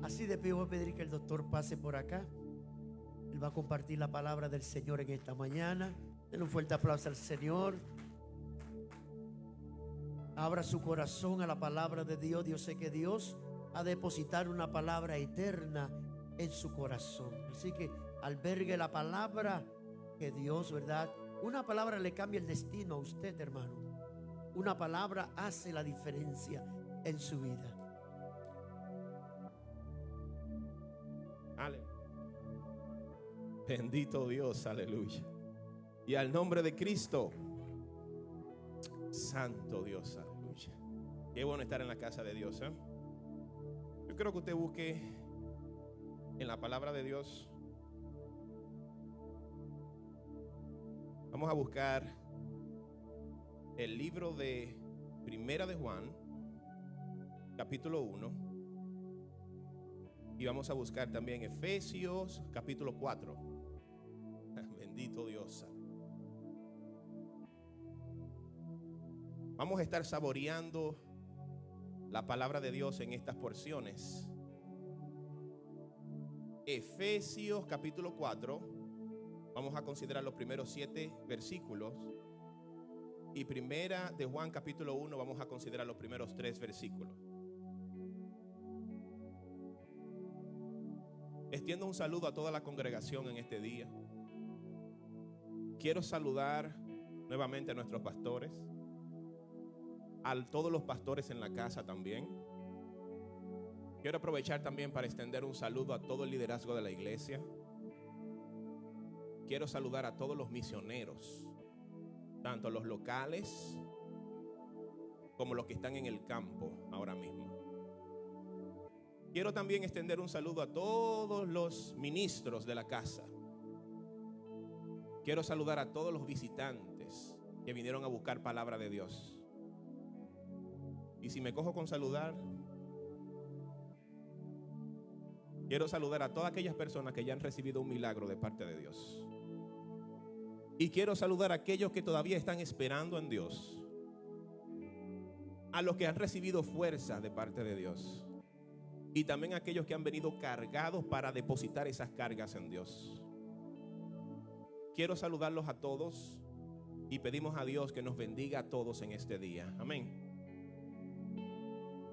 Así de pie voy a pedir que el doctor pase por acá. Él va a compartir la palabra del Señor en esta mañana. Den un fuerte aplauso al Señor. Abra su corazón a la palabra de Dios. Yo sé que Dios ha depositado una palabra eterna en su corazón. Así que albergue la palabra que Dios, ¿verdad? Una palabra le cambia el destino a usted, hermano. Una palabra hace la diferencia en su vida. Aleluya. Bendito Dios, aleluya. Y al nombre de Cristo, santo Dios, aleluya. Qué bueno estar en la casa de Dios, ¿eh? Yo creo que usted busque en la palabra de Dios. Vamos a buscar el libro de Primera de Juan, capítulo 1. Y vamos a buscar también Efesios, capítulo 4. Bendito Dios. Vamos a estar saboreando la palabra de Dios en estas porciones. Efesios, capítulo 4. Vamos a considerar los primeros 7 versículos. Y Primera de Juan, capítulo 1, vamos a considerar los primeros 3 versículos. Extiendo un saludo a toda la congregación en este día. Quiero saludar nuevamente a nuestros pastores, a todos los pastores en la casa también. Quiero aprovechar también para extender un saludo a todo el liderazgo de la iglesia. Quiero saludar a todos los misioneros, tanto los locales como los que están en el campo ahora mismo. Quiero también extender un saludo a todos los ministros de la casa. Quiero saludar a todos los visitantes que vinieron a buscar palabra de Dios. Y si me cojo con saludar, quiero saludar a todas aquellas personas que ya han recibido un milagro de parte de Dios. Y quiero saludar a aquellos que todavía están esperando en Dios, a los que han recibido fuerza de parte de Dios, y también a aquellos que han venido cargados para depositar esas cargas en Dios. Quiero saludarlos a todos y pedimos a Dios que nos bendiga a todos en este día. Amén.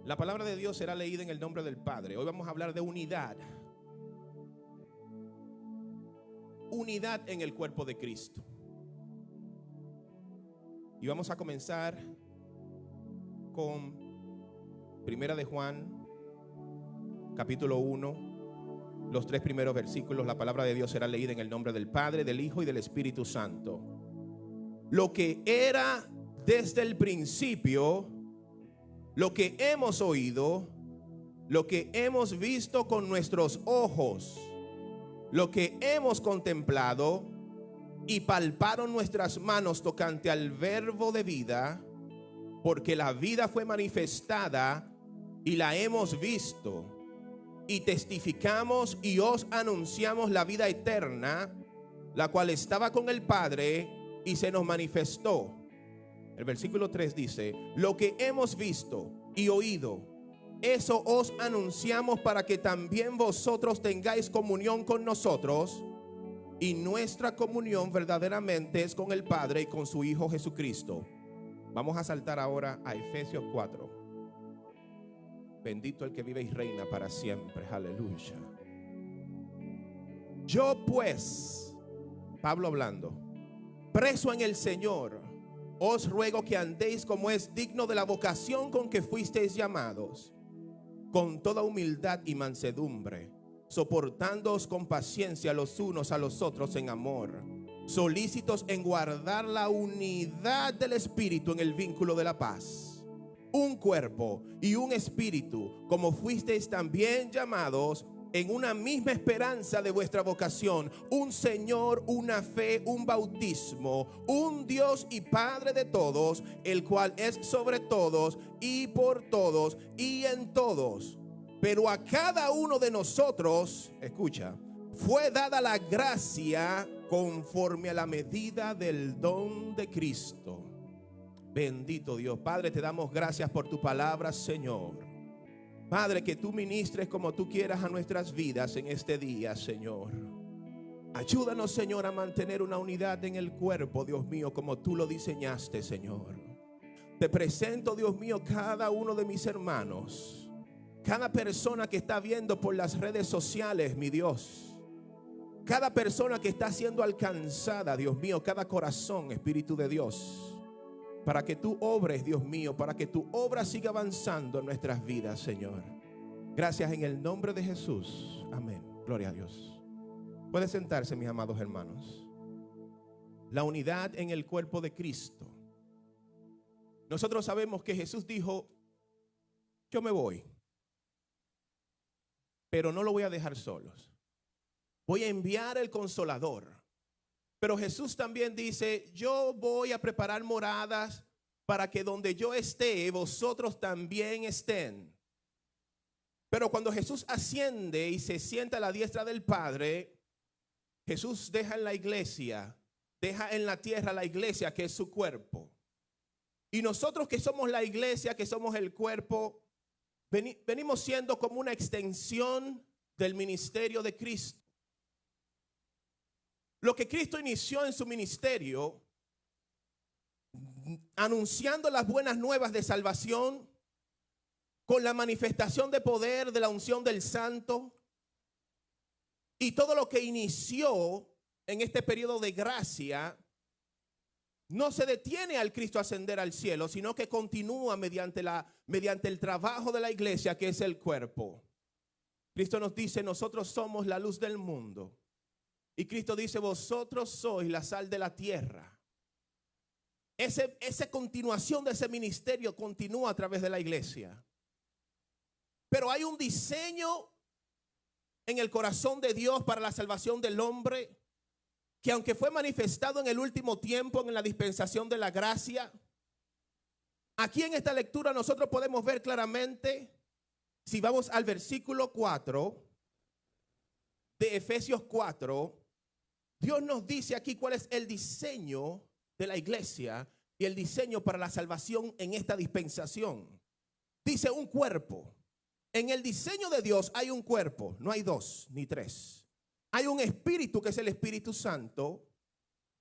La palabra de Dios será leída en el nombre del Padre. Hoy vamos a hablar de unidad. Unidad en el cuerpo de Cristo. Y vamos a comenzar con Primera de Juan, capítulo 1, los 3 primeros versículos. La palabra de Dios será leída en el nombre del Padre, del Hijo y del Espíritu Santo. Lo que era desde el principio, lo que hemos oído, lo que hemos visto con nuestros ojos, lo que hemos contemplado y palparon nuestras manos tocante al verbo de vida, porque la vida fue manifestada y la hemos visto. Y testificamos y os anunciamos la vida eterna, la cual estaba con el Padre y se nos manifestó. El versículo 3 dice: lo que hemos visto y oído, eso os anunciamos para que también vosotros tengáis comunión con nosotros. Y nuestra comunión verdaderamente es con el Padre y con su Hijo Jesucristo. Vamos a saltar ahora a Efesios 4. Bendito el que vive y reina para siempre. Aleluya. Yo pues, Pablo hablando, preso en el Señor, os ruego que andéis como es digno de la vocación con que fuisteis llamados, con toda humildad y mansedumbre, soportándoos con paciencia los unos a los otros en amor, solícitos en guardar la unidad del Espíritu en el vínculo de la paz. Un cuerpo y un espíritu, como fuisteis también llamados en una misma esperanza de vuestra vocación, un Señor, una fe, un bautismo, un Dios y Padre de todos, el cual es sobre todos y por todos y en todos. Pero a cada uno de nosotros, escucha, fue dada la gracia conforme a la medida del don de Cristo. Bendito Dios. Padre, te damos gracias por tu palabra, Señor. Padre, que tú ministres como tú quieras a nuestras vidas en este día, Señor. Ayúdanos, Señor, a mantener una unidad en el cuerpo, Dios mío, como tú lo diseñaste, Señor. Te presento, Dios mío, cada uno de mis hermanos, cada persona que está viendo por las redes sociales, mi Dios, cada persona que está siendo alcanzada, Dios mío, cada corazón, Espíritu de Dios, para que tú obres, Dios mío, para que tu obra siga avanzando en nuestras vidas, Señor. Gracias en el nombre de Jesús. Amén. Gloria a Dios. Puede sentarse, mis amados hermanos. La unidad en el cuerpo de Cristo. Nosotros sabemos que Jesús dijo: yo me voy, pero no lo voy a dejar solos. Voy a enviar el Consolador. Pero Jesús también dice: yo voy a preparar moradas para que donde yo esté, vosotros también estén. Pero cuando Jesús asciende y se sienta a la diestra del Padre, Jesús deja en la iglesia, deja en la tierra la iglesia, que es su cuerpo. Y nosotros, que somos la iglesia, que somos el cuerpo, venimos siendo como una extensión del ministerio de Cristo. Lo que Cristo inició en su ministerio, anunciando las buenas nuevas de salvación, con la manifestación de poder de la unción del Santo, y todo lo que inició en este periodo de gracia, no se detiene al Cristo ascender al cielo, sino que continúa mediante el trabajo de la iglesia, que es el cuerpo. Cristo nos dice: nosotros somos la luz del mundo. Y Cristo dice: vosotros sois la sal de la tierra. Esa continuación de ese ministerio continúa a través de la iglesia. Pero hay un diseño en el corazón de Dios para la salvación del hombre, que aunque fue manifestado en el último tiempo, en la dispensación de la gracia, aquí en esta lectura nosotros podemos ver claramente, si vamos al versículo 4 de Efesios 4, Dios nos dice aquí cuál es el diseño de la iglesia y el diseño para la salvación en esta dispensación. Dice: un cuerpo. En el diseño de Dios hay un cuerpo, no hay dos ni tres. Hay un espíritu, que es el Espíritu Santo.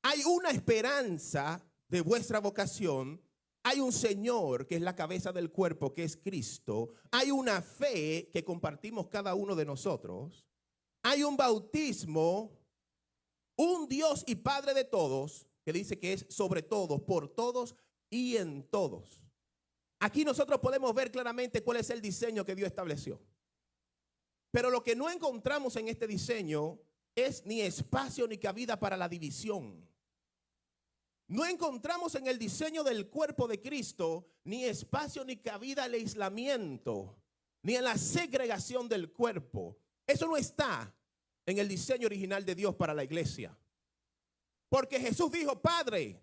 Hay una esperanza de vuestra vocación. Hay un Señor, que es la cabeza del cuerpo, que es Cristo. Hay una fe que compartimos cada uno de nosotros. Hay un bautismo, un Dios y Padre de todos, que dice que es sobre todos, por todos y en todos. Aquí nosotros podemos ver claramente cuál es el diseño que Dios estableció. Pero lo que no encontramos en este diseño es ni espacio ni cabida para la división. No encontramos en el diseño del cuerpo de Cristo ni espacio ni cabida al aislamiento, ni a la segregación del cuerpo. Eso no está en el diseño original de Dios para la iglesia. Porque Jesús dijo: Padre,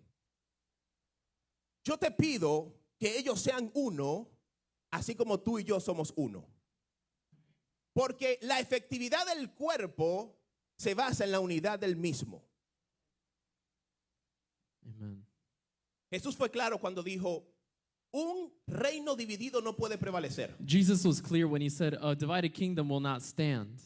yo te pido que ellos sean uno, así como tú y yo somos uno. Porque la efectividad del cuerpo se basa en la unidad del mismo. Amen. Jesús fue claro cuando dijo: un reino dividido no puede prevalecer. Jesus was clear when he said, a divided kingdom will not stand.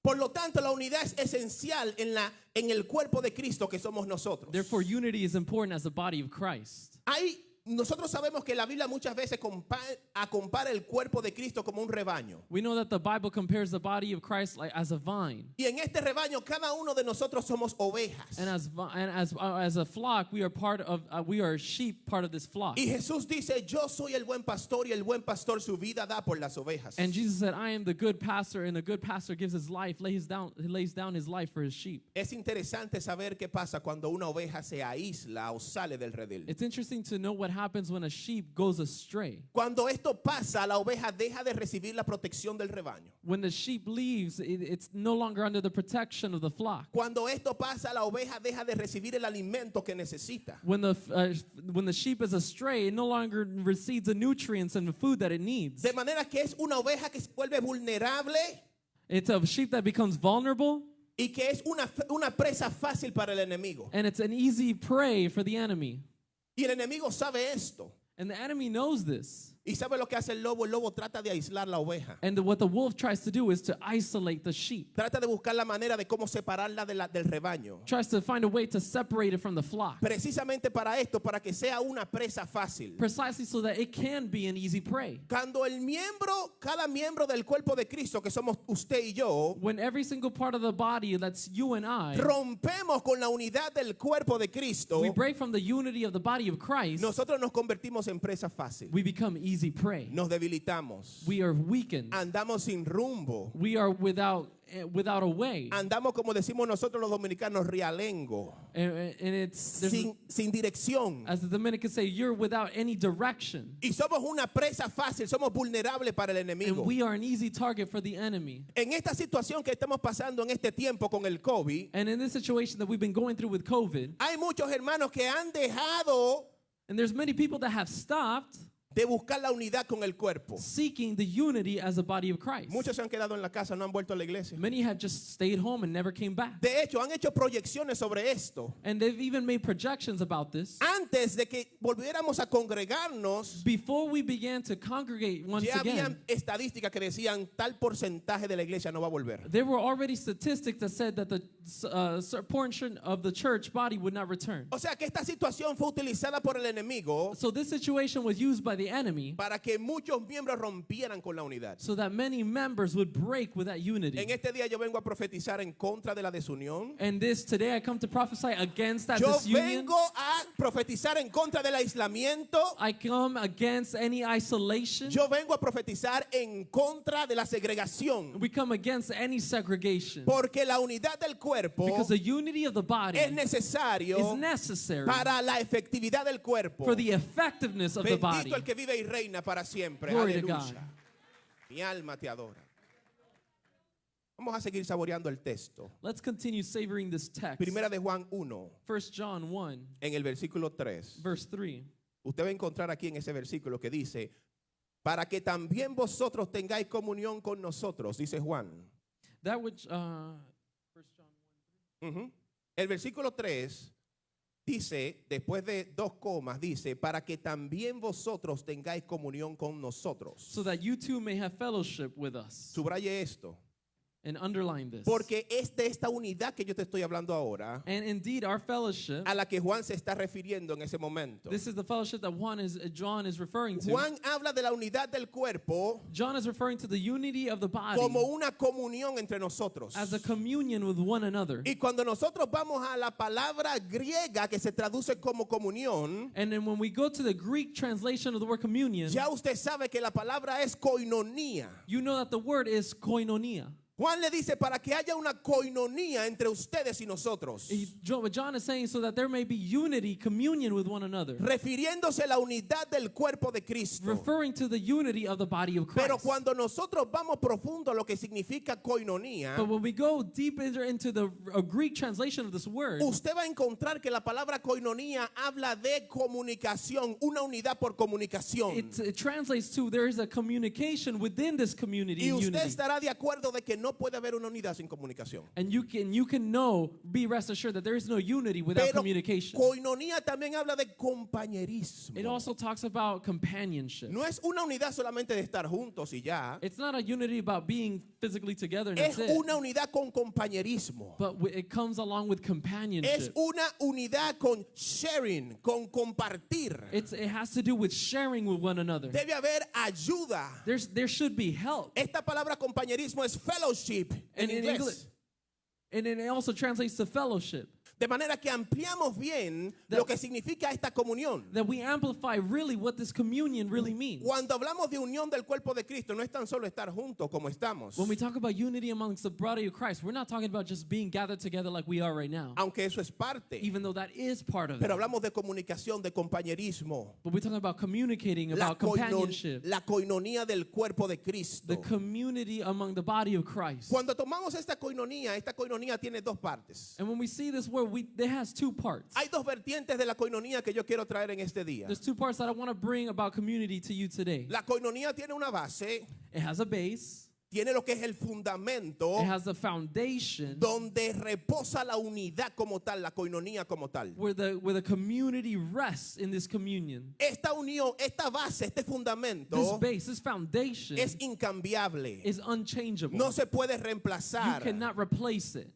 Por lo tanto, la unidad es esencial en el cuerpo de Cristo, que somos nosotros. Therefore, unity is important as the body of Christ. Nosotros sabemos que la Biblia muchas veces compara el cuerpo de Cristo como un rebaño. We know that the Bible compares the body of Christ as a vine. Y en este rebaño cada uno de nosotros somos ovejas. And as a flock, we are sheep, part of this flock. Y Jesús dice: yo soy el buen pastor, y el buen pastor su vida da por las ovejas. And Jesus said, I am the good pastor, and the good pastor gives his life, lays down his life for his sheep. Es interesante saber qué pasa cuando una oveja se aísla o sale del redil. It's interesting to know what happens when a sheep goes astray. Cuando esto pasa, la oveja deja de recibir la protección del rebaño. When the sheep leaves, it's no longer under the protection of the flock. Cuando esto pasa, la oveja deja de recibir el alimento que necesita. When the sheep is astray, it no longer receives the nutrients and the food that it needs. De manera que es una oveja que se vuelve vulnerable. It's a sheep that becomes vulnerable. Y que es una presa fácil para el enemigo. And it's an easy prey for the enemy. Y el enemigo sabe esto. And the enemy knows this. ¿Y sabe lo que hace el lobo? El lobo trata de aislar la oveja. And what the wolf tries to do is to isolate the sheep, Trata de buscar la manera de cómo separarla del rebaño. tries to find a way to separate it from the flock, Precisamente para esto, para que sea una presa fácil. precisely so that it can be an easy prey. Cuando cada miembro del cuerpo de Cristo, que somos usted y yo, When every single part of the body, that's you and I, rompemos con la unidad del cuerpo de Cristo, we break from the unity of the body of Christ, nosotros nos convertimos en presa fácil. we become easy prey. Nos debilitamos. We are weakened. Andamos sin rumbo. We are without a way. Andamos, como decimos nosotros los dominicanos, rialengo. And it's there's- Sin dirección. as the Dominicans say, you're without any direction. Y somos una presa fácil, somos vulnerables para el And enemigo. we are an easy target for the enemy. En esta situación que estamos pasando en este tiempo con el COVID, And in this situation that we've been going through with COVID, hay muchos hermanos que han dejado and there's many people that have stopped de buscar la unidad con el cuerpo. seeking the unity as a body of Christ. Muchos se han quedado en la casa, no han vuelto a la iglesia. Many have just stayed home and never came back. De hecho, han hecho proyecciones sobre esto. And they've even made projections about this. Antes de que volviéramos a congregarnos, Before we began to congregate once ya again, habían estadísticas que decían tal porcentaje de la iglesia no va a volver. there were already statistics that said that the portion of the church body would not return. O sea que esta situación fue utilizada por el enemigo So this situation was used by the enemy para que muchos miembros rompieran con la unidad. so that many members would break with that En unity. este día yo vengo a profetizar en contra de la desunión. And today I come to prophesy against that Yo disunion. vengo a profetizar en contra del aislamiento. I come against any isolation. Yo vengo a profetizar en contra de la segregación. We come against any segregation. Porque la unidad del cuerpo Because the unity of the body es necesario is necessary para la efectividad del cuerpo. for the effectiveness of the body. Bendito el que vive y reina para siempre. Glory to Aleluya. God. Mi alma te adora. Vamos a seguir saboreando el texto. Let's continue savoring this text. Primera de Juan 1, 1 John 1, en el versículo 3. verse 3. Usted va a encontrar aquí en ese versículo que dice, para que también vosotros tengáis comunión con nosotros, dice Juan. That which, 1 John 1. Ujú. El versículo 3 dice, después de 2 comas, dice, para que también vosotros tengáis comunión con nosotros. So that you too may have fellowship with us. Subraye esto, And underline this. porque es de esta unidad que yo te estoy hablando ahora, And indeed, our fellowship, a la que Juan se está refiriendo en ese momento. this is the fellowship that John is referring to. Juan habla de la unidad del cuerpo John is referring to the unity of the body como una comunión entre nosotros. as a communion with one another. Y cuando nosotros vamos a la palabra griega que se traduce como comunión, And then when we go to the Greek translation of the word communion, ya usted sabe que la palabra es koinonía. you know that the word is koinonia. Juan le dice para que haya una koinonía entre ustedes y nosotros, What John is saying so that there may be unity, communion with one another, refiriéndose a la unidad del cuerpo de Cristo. referring to the unity of the body of Pero Christ. cuando nosotros vamos profundo a lo que significa koinonía, But when we go deep into the Greek translation of this word, usted va a encontrar que la palabra koinonía habla de comunicación, una unidad por comunicación. it translates to there is a communication within this community. Y in usted unity. estará de acuerdo de que no puede haber una unidad sin comunicación. And you can be rest assured that there is no unity without Pero communication. koinonía también habla de compañerismo. It also talks about companionship. No es una unidad solamente de estar juntos y ya. It's not a unity about being physically together and Es that's it. una unidad con compañerismo. But it comes along with Es companionship. una unidad con sharing, con compartir. It has to do with sharing with one another. Debe haber ayuda. There should be help. Esta palabra compañerismo es fellowship en And in inglés. English, and then it also translates to fellowship. De manera que ampliamos bien That- lo que significa esta comunión. That we amplify really what this communion really means. Cuando hablamos de unión del cuerpo de Cristo, no es tan solo estar juntos como estamos, When we talk about unity amongst the body of Christ, we're not talking about just being gathered together like we are right now, aunque eso es parte. even though that is part of it. Pero hablamos de comunicación, de compañerismo, But we're talking about communicating, about companionship, la coinonía del cuerpo de the Cristo. community among the body of Christ. Cuando tomamos esta coinonía tiene dos partes. And when we see this word, it has two parts. Hay dos vertientes de la coinonía que yo quiero traer en este día. There's two parts that I want to bring about community to you today. La coinonía tiene una base It has a base, tiene lo que es el fundamento It has a foundation donde reposa la unidad como tal, la coinonía como tal. where the community rests in this communion. Esta unión, esta base, este This fundamento base, this foundation es incambiable. is unchangeable. No se puede You reemplazar. cannot replace it.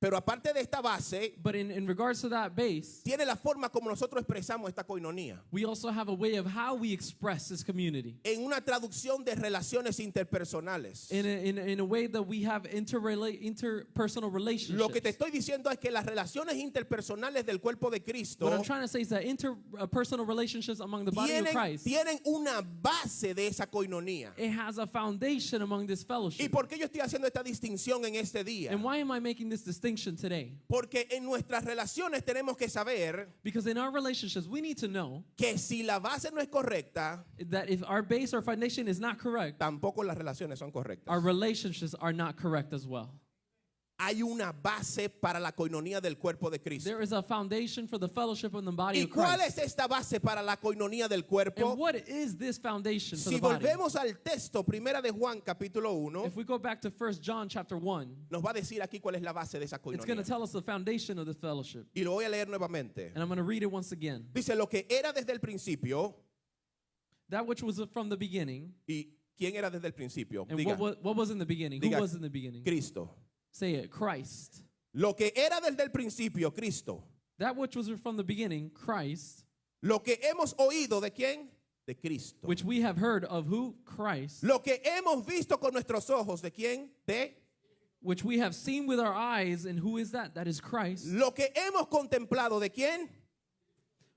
Pero aparte de esta base, But in regards to that base, tiene la forma como nosotros expresamos esta coinonía. we also have a way of how we express this community. En una traducción de relaciones interpersonales. In a way that we have interpersonal relationships. Lo que te estoy diciendo es que las relaciones interpersonales del cuerpo de Cristo What I'm trying to say is that interpersonal relationships among the body of Christ, tienen una base de esa coinonía. it has a foundation among this ¿Y fellowship. por qué yo estoy haciendo esta distinción en este día? And why am I making this distinction today? Porque en nuestras relaciones tenemos que saber Because in our relationships, we need to know que si la base no es correcta, that if our base or foundation is not correct, tampoco las relaciones son correctas. our relationships are not correct as well. Hay una base para la coinonía del cuerpo de Cristo. There is a foundation for the fellowship in the body ¿Y of cuál Christ. es esta base para la coinonía del And cuerpo? what is this foundation for Si the body? volvemos al texto, primera de Juan, capítulo 1, If we go back to 1 John chapter 1, nos va a decir aquí cuál es la base de esa it's going to coinonía. tell us the foundation of the fellowship. Y lo voy a leer nuevamente. And I'm going to read it once again. Dice, lo que era desde el principio. That which was from the beginning. ¿Y quién era desde el principio? And Diga, what was in the beginning? Who Diga, was in the beginning? Cristo. Say it, Christ. Lo que era desde el principio, Cristo. That which was from the beginning, Christ, Lo que hemos oído de quién? De Cristo. which we have heard of who? Christ, Lo que hemos visto con nuestros ojos, ¿de quién? De. which we have seen with our eyes, and who is that? That is Christ, Lo que hemos contemplado, ¿de quién?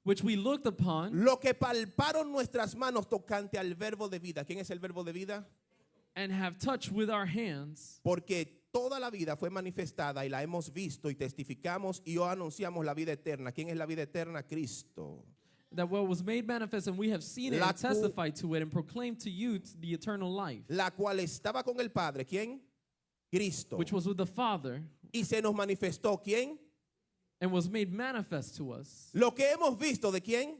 which we looked upon Lo que palparon nuestras manos tocante al verbo de vida. ¿Quién es el verbo de vida? and have touched with our hands. Porque toda la vida fue manifestada y la hemos visto y testificamos y hoy anunciamos la vida eterna. ¿Quién es la vida eterna? Cristo. That what was made manifest, and we have seen it La and testified to it and proclaimed to you the eternal life, La cual estaba con el Padre. ¿Quién? Cristo. which was with the Father Y se nos manifestó. ¿Quién? and was made manifest to us. Lo que hemos visto, ¿de quién?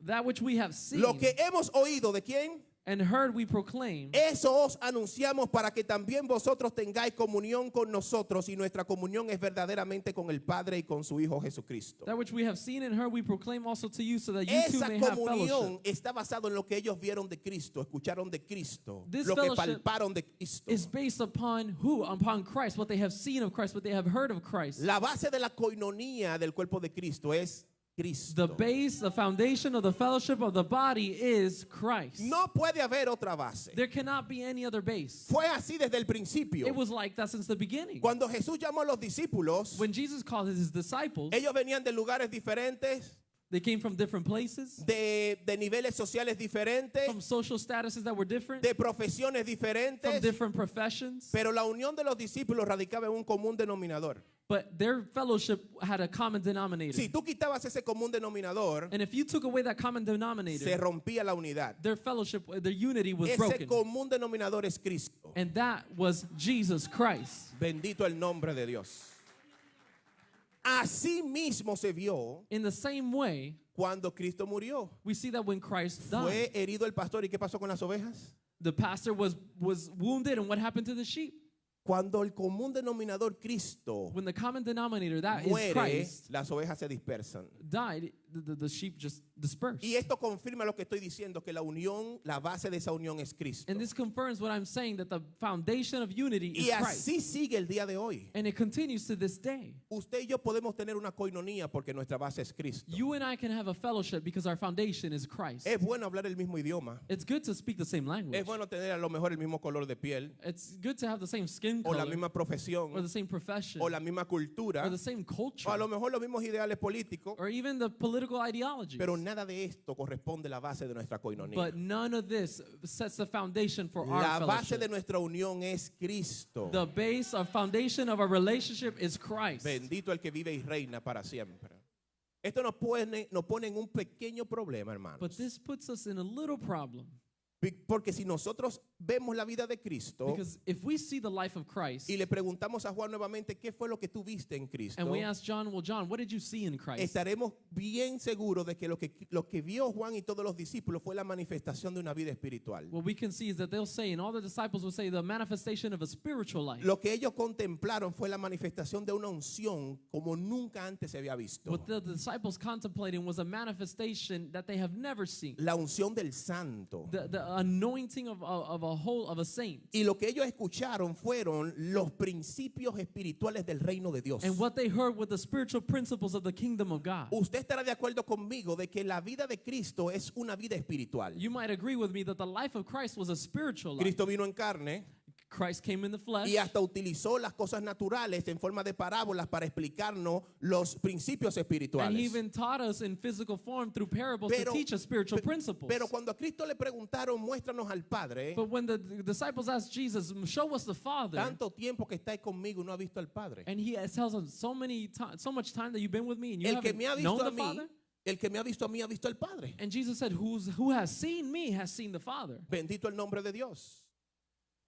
That which we have seen Lo que hemos oído, ¿de quién? and heard we proclaim. Eso os anunciamos para que también vosotros tengáis comunión con nosotros y nuestra comunión es verdaderamente con el Padre y con su Hijo Jesucristo. That which we have seen and heard we proclaim also to you, so that you too Esa may have comunión fellowship. está basada en lo que ellos vieron de Cristo, escucharon de Cristo, This lo que fellowship palparon de Cristo. Is based upon who? Upon Christ, what they have seen of Christ, what they have heard of Christ. La base de la coinonía del cuerpo de Cristo es Cristo. The base, the foundation of the fellowship of the body is Christ. No puede haber otra base. There cannot be any other base. Fue así desde el principio. It was like that since the beginning. Cuando Jesús llamó a los discípulos, When Jesus called his disciples, ellos venían de lugares diferentes, they came from different places, de niveles sociales diferentes, from social statuses that were different, de profesiones from diferentes, different professions. pero la unión de los discípulos radicaba en un común denominador. But their fellowship had a common denominator. Si tú quitabas ese común denominador, And if you took away that common se denominator, rompía la unidad. their fellowship, their unity was Ese broken. común denominador es Cristo. And that was Jesus Christ. Bendito el nombre de Dios. Así mismo se vio In the same way, cuando Cristo murió. we see that when Christ died, Fue herido el pastor, ¿y qué pasó con las ovejas? the pastor was wounded, and what happened to the sheep? Cuando el común denominador Cristo When the common denominator, that is muere, Christ, las ovejas se dispersan. died, the sheep just dispersed. Y esto confirma lo que estoy diciendo, que la unión, la base de esa unión es Cristo. And this confirms what I'm saying, that the foundation of unity is Y Christ. así sigue el día de hoy. And it continues to this day. Usted y yo podemos tener una coinonía porque nuestra base es Cristo. You and I can have a fellowship because our foundation is Christ. Es bueno hablar el mismo idioma. It's good to speak the same language. Es bueno tener a lo mejor el mismo color de piel, It's good to have the same skin o la color, misma profesión, or the same profession, o la misma cultura, or the same culture, o a lo mejor los mismos ideales políticos, or even the political ideologies. pero nada de esto corresponde a la base de nuestra coinonía. But none of this sets the foundation for our La base fellowship. de nuestra unión es Cristo. The base or foundation of our relationship is Christ. Bendito el que vive y reina para siempre. Esto nos pone en un pequeño problema, hermanos. But this puts us in a little problem. Porque si nosotros vemos la vida de Cristo Because if we see the life of Christ y le preguntamos a Juan nuevamente qué fue lo que tú viste en Cristo, and we ask John, well, John, what did you see in Christ? estaremos bien seguros de que lo que vio Juan y todos los discípulos fue la manifestación de una vida espiritual. What we can see is that they'll say, and all the disciples will say, the manifestation of a spiritual life. Lo que ellos contemplaron fue la manifestación de una unción como nunca antes se había visto. What the disciples contemplating was a manifestation that they have never seen. La unción del santo. The anointing of a saint. Y lo que ellos escucharon fueron los principios espirituales del reino de Dios. And what they heard were the spiritual principles of the kingdom of God. Usted estará de acuerdo conmigo de que la vida de Cristo es una vida espiritual. You might agree with me that the life of Christ was a spiritual life. Cristo vino en carne Christ came in the flesh. y hasta utilizó las cosas naturales en forma de parábolas para explicarnos los principios And he espirituales. even taught us in physical form through parables to teach us spiritual principles. Pero cuando a Cristo le preguntaron, muéstranos al Padre, But when the disciples asked Jesus, show us the Father, tanto tiempo que estáis conmigo no ha visto al Padre. and he tells them so much time that you've been with me and you El que me ha haven't known visto a the mí, Father. el que me ha visto a mí ha visto al Padre. And Jesus said, who has seen me has seen the Father. Bendito el nombre de Dios.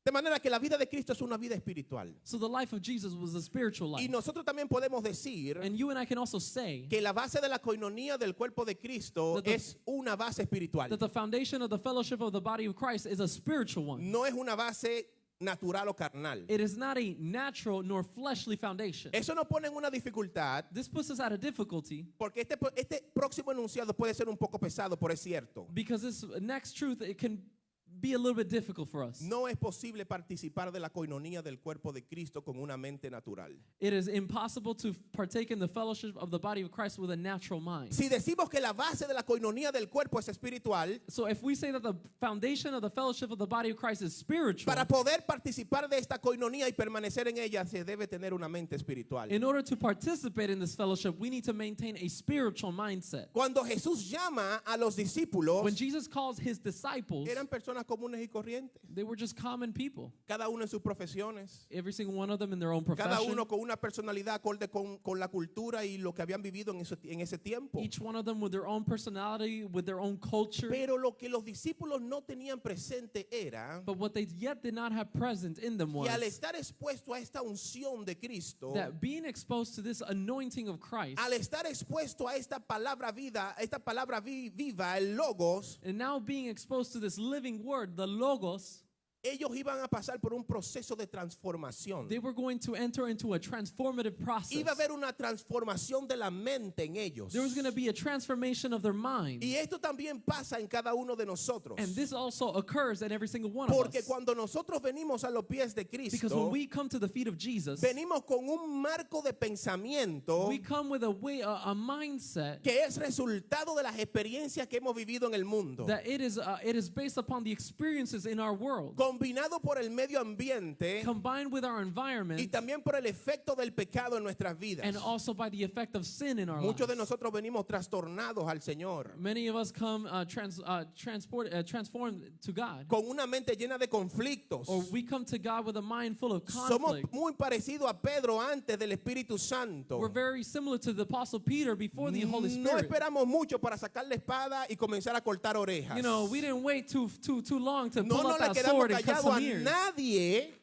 De manera que la vida de Cristo es una vida espiritual. So the life of Jesus was a spiritual Y life. nosotros también podemos decir And you and I can also say que la base de la coinonía del cuerpo de Cristo That the- es una base espiritual. that the foundation of the fellowship of the body of Christ is a spiritual one. No es una base natural o carnal. It is not a natural nor fleshly foundation. Eso nos pone en una dificultad This puts us at a difficulty porque este próximo enunciado puede ser un poco pesado, por es cierto. because this next truth, it can be a little bit difficult for us. No es posible participar de la coinonía del cuerpo de Cristo con una mente natural. It is impossible to partake in the fellowship of the body of Christ with a natural mind. Si decimos que la base de la coinonía del cuerpo es espiritual, So if we say that the foundation of the fellowship of the body of Christ is spiritual, para poder participar de esta coinonía y permanecer en ella, se debe tener una mente espiritual. in order to participate in this fellowship, we need to maintain a spiritual mindset. Cuando Jesús llama a los discípulos, When Jesus calls his disciples, eran personas comunes y corrientes, they were just common people. cada uno en sus profesiones, Every single one of them in their own cada profession. uno con una personalidad acorde con la cultura y lo que habían vivido en ese tiempo. Each one of them with their own personality, with their own culture. Pero lo que los discípulos no tenían presente era But what they yet did not have present in them que al was estar expuesto a esta unción de Cristo, that being exposed to this anointing of Christ, al estar expuesto a esta palabra vida, esta palabra viva, el logos, and now being exposed to this living word, the Logos, ellos iban a pasar por un proceso de transformación. they were going to enter into a transformative process. Iba a haber una transformación de la mente en ellos. There was going to be a transformation of their mind. Y esto también pasa en cada uno de nosotros. And this also occurs in every single one of Porque us. cuando nosotros venimos a los pies de Because Cristo, when we come to the feet of Jesus, venimos con un marco de pensamiento we come with a mindset que es resultado de las experiencias que hemos vivido en el mundo, that it is based upon the experiences in our world, combinado por el medio ambiente combined with our y environment, también por el efecto del pecado en nuestras vidas. and also by the effect of sin in our Muchos de lives. nosotros venimos trastornados al Señor, Many of us come transformed to God, con una mente llena de conflictos. or we come to God with a mind full of Somos conflict. muy parecidos a Pedro antes del Espíritu Santo. We're very similar to the Apostle Peter before the Holy No Spirit. esperamos mucho para sacar la espada y comenzar a cortar orejas. You know, we didn't wait too long to No pull nos out le that quedamos sword and cut callados some a ears. nadie.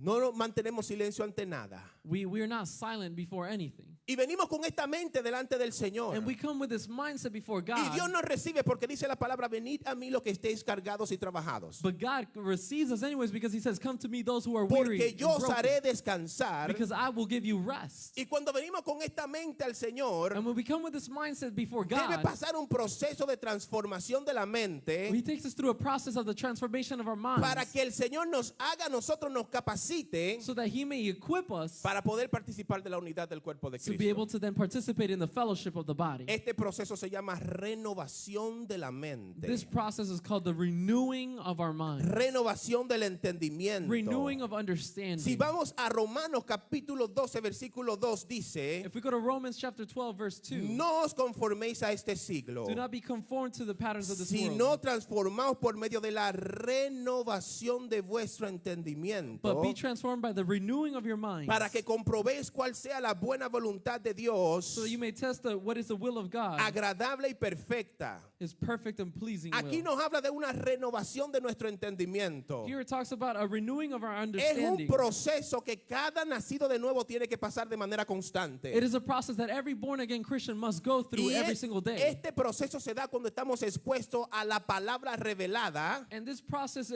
No nos mantenemos silencio ante nada. We are not silent before anything. Y venimos con esta mente delante del Señor. And we come with this mindset before Y Dios God. nos recibe porque dice la palabra, venid a mí los que estéis cargados y trabajados. But God receives us anyways because he says, come to me those who are weary Porque and yo os broken, haré descansar. because I will give you rest. Y cuando venimos con esta mente al Señor, And when we come with this mindset before debe God, pasar un proceso de transformación de la mente he takes us through a process of the transformation of our minds para que el Señor nos haga, nosotros nos capacite so that he may equip us para poder participar de la unidad del cuerpo de to be Cristo. able to then participate in the fellowship of the body. Este proceso se llama renovación de la mente. This process is called the renewing of our mind, Renovación del entendimiento. renewing of understanding. Si vamos a Romanos capítulo 12, versículo 2 dice, If we go to Romans chapter 12, verse 2, no os conforméis a este siglo, do not be conformed to the patterns of this world, sino transformaos por medio de la renovación de vuestro but entendimiento, be transformed by the renewing of your mind, para que comprobéis cuál sea la buena voluntad de Dios, so that you may test what is the will of God, agradable y perfecta. His perfect and pleasing Aquí will. nos habla de una renovación de nuestro entendimiento. Here it talks about a renewing of our Es un understanding. proceso que cada nacido de nuevo tiene que pasar de manera constante. It is a process that every born-again Christian must go through Y every single day. este proceso se da cuando estamos expuestos a la palabra revelada. And this process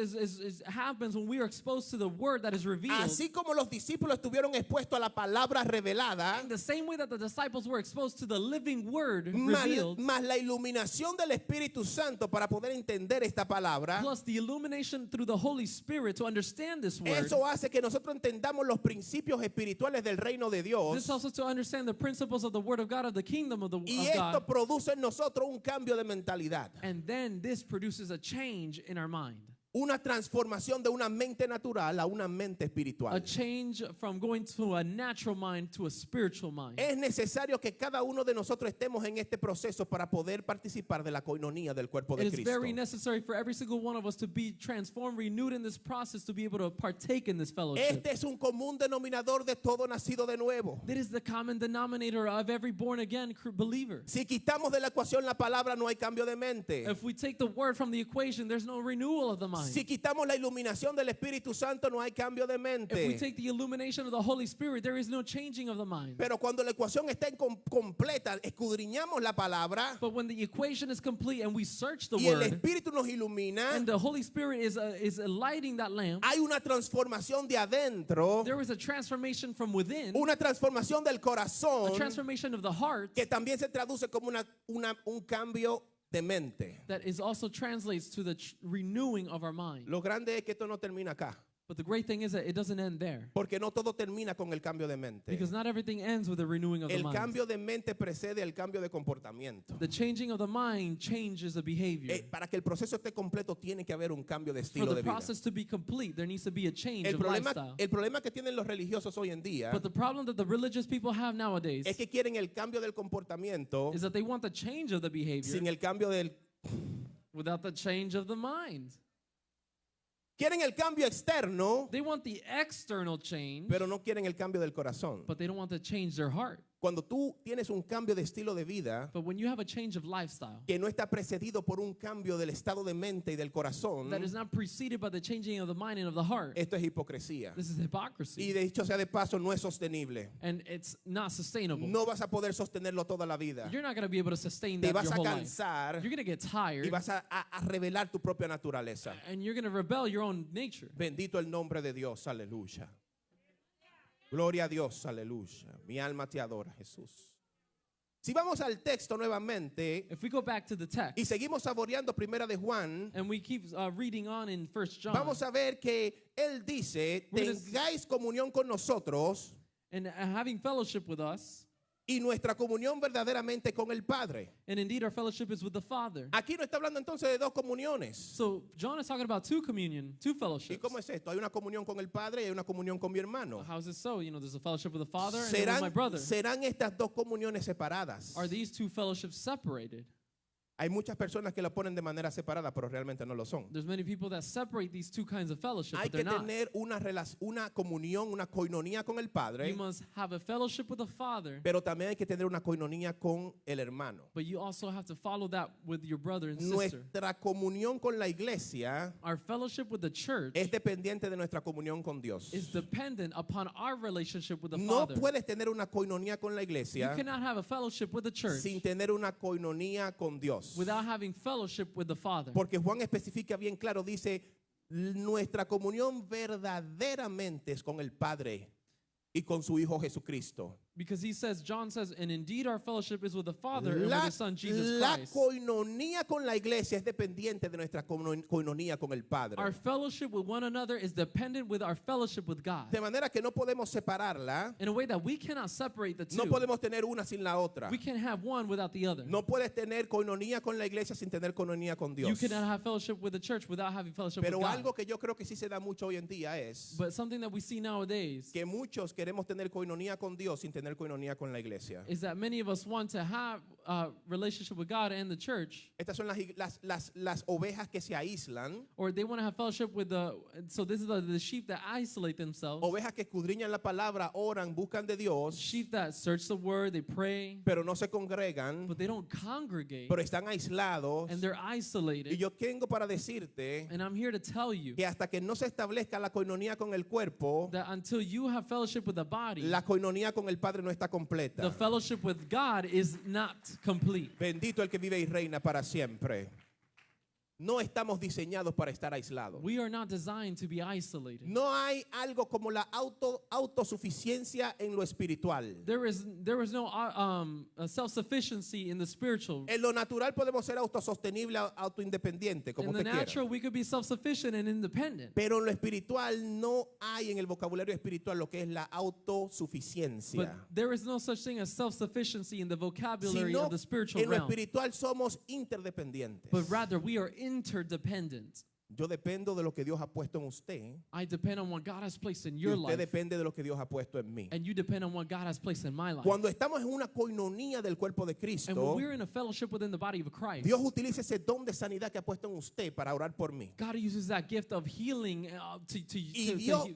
happens when we are exposed to the word that is revealed. Así como los discípulos estuvieron expuestos a la palabra revelada, In the same way that the disciples were exposed to the living word más revealed, la iluminación del Espíritu Santo para poder entender esta palabra, plus the illumination through the Holy Spirit to understand this word. eso hace que nosotros entendamos los principios espirituales del reino de This Dios. helps us to understand the principles of the word of God, of the kingdom of Y God. esto produce en nosotros un cambio de mentalidad. And then this produces a change in our mind. Una transformación de una mente natural a una mente A espiritual. change from going to a natural mind to a spiritual mind. Es necesario que cada uno de nosotros estemos en este proceso para poder participar de la coinonía del cuerpo de It is Cristo. very necessary for every single one of us to be transformed, renewed in this process, to be able to partake in this fellowship. Este es un común denominador de todo nacido de nuevo. That is the common denominator of every born-again believer. Si quitamos de la ecuación la palabra, no hay cambio de mente. If we take the word from the equation, there's no renewal of the mind. Si quitamos la iluminación del Espíritu Santo, no hay cambio de If we mente. take the illumination of the Holy Spirit, there is no changing of the mind. Pero cuando la ecuación está completa, escudriñamos la palabra But when the equation is complete and we search the y el word, Espíritu nos ilumina, and the Holy Spirit is lighting that lamp, hay una transformación de adentro, there is a transformation from within, una transformación del a corazón transformation of the heart que también se traduce como un cambio de mente. that is also translates to the renewing of our mind. Lo grande es que esto no termina acá, But the great thing is that it doesn't end there, porque no todo termina con el cambio de mente. because not everything ends with the renewing of the El mind. cambio de mente precede al cambio de comportamiento. The changing of the mind changes the behavior. Para que el proceso esté completo tiene que haber un cambio de For estilo the de vida. process to be complete, there needs to be a change El of lifestyle. problema que tienen los religiosos hoy en día But the problem that the religious people have nowadays es que quieren el cambio del comportamiento is that they want the change of the behavior sin el cambio del... without the change of the mind. Quieren el cambio externo, They want the external change, pero no quieren el cambio del corazón. but they don't want to change their heart. Cuando tú tienes un cambio de estilo de vida But when you have a change of lifestyle que no está precedido por un cambio del estado de mente y del corazón, that is not preceded by the changing of the mind and of the heart, esto es hipocresía. this is Y hypocrisy. de hecho sea de paso, no es sostenible. And it's not sustainable. No vas a poder sostenerlo toda la vida. You're not going to be able to sustain Te that vas your a whole life. cansar You're going to get y tired, vas a revelar tu propia naturaleza. and you're going to rebel your own nature. Bendito el nombre de Dios, aleluya. Gloria a Dios, aleluya. Mi alma te adora, Jesús. Si vamos al texto nuevamente If we go back to the y text seguimos saboreando Primera de Juan, and we keep reading on in 1 John, vamos a ver que él dice, We're gonna- tengáis comunión con nosotros and having fellowship with us, y nuestra comunión verdaderamente con el Padre. and indeed our fellowship is with the Father. Aquí no está hablando entonces de dos comuniones. So John is talking about two ¿Y fellowships. cómo es esto? Hay una comunión con el Padre y hay una comunión con mi hermano. How is it so? You know, there's a fellowship with the Father and then with my brother. ¿Serán estas dos comuniones separadas? Are these two fellowships separated? Hay muchas personas que lo ponen de manera separada, pero realmente no lo son. There's many people that separate these two kinds of fellowship, Hay but que they're not. tener una comunión, una coinonía con el Padre, You must have a fellowship with the Father, pero también hay que tener una coinonía con el hermano. but you also have to follow that with your brother and sister. Nuestra comunión con la iglesia Our fellowship with the church es dependiente de nuestra comunión con Dios. is dependent upon our relationship with the No Father. puedes tener una coinonía con la You iglesia cannot have a fellowship with the church sin tener una coinonía con Dios. without having fellowship with the Father. Porque Juan especifica bien claro, dice, nuestra comunión verdaderamente es con el Padre y con su Hijo Jesucristo. Because John says, and indeed our fellowship is with the Father and with La, His Son Jesus la Christ. coinonía con la iglesia es dependiente de nuestra coinonía con el Padre. Our fellowship with one another is dependent with our fellowship with God. De manera que no podemos separarla, In a way that we cannot separate the two. no podemos tener una sin la otra. We can't have one without the other. No puedes tener coinonía con la iglesia sin tener coinonía con You Dios. cannot have fellowship with the church without having fellowship Pero with God. algo que yo creo que sí se da mucho hoy en día es But something that we see nowadays que muchos queremos tener coinonía con Dios sin tener tener coinonía con la iglesia. is that many of us want to have a relationship with God and the church, Estas son las ovejas que se aíslan, or they want to have fellowship with so this is the sheep that isolate themselves, ovejas que escudriñan la palabra, oran, buscan de Dios, sheep that search the word, they pray, pero no se congregan, but they don't congregate, pero están aislados. and they're Y isolated. yo tengo para decirte And I'm here to tell you que hasta que no se establezca la coinonía con el cuerpo, that until you have fellowship with the body, la coinonía con el Padre no está completa. the fellowship with God is not complete. Bendito el que vive y reina para siempre. No estamos diseñados para estar aislados. We are not designed to be isolated. No hay algo como la autosuficiencia en lo espiritual. There is no self-sufficiency in the spiritual. En lo natural podemos ser autosostenible, autoindependiente, como In the usted quiera. natural, we could be self-sufficient and independent. Pero en lo espiritual no hay en el vocabulario espiritual lo que es la But autosuficiencia. there is no such thing as self-sufficiency in the vocabulary Sino of the spiritual en lo realm. espiritual somos interdependientes. But rather, we are interdependent. Yo dependo de lo que Dios ha puesto en usted I depend on what God has placed in y your usted life, depende de lo que Dios ha puesto en mí. and you depend on what God has placed in my life. Cuando estamos en una coinonía del cuerpo de And when Cristo, we're in a fellowship within the body of Christ, Dios utiliza ese don de sanidad que ha puesto en usted para orar por mí. God uses that gift of healing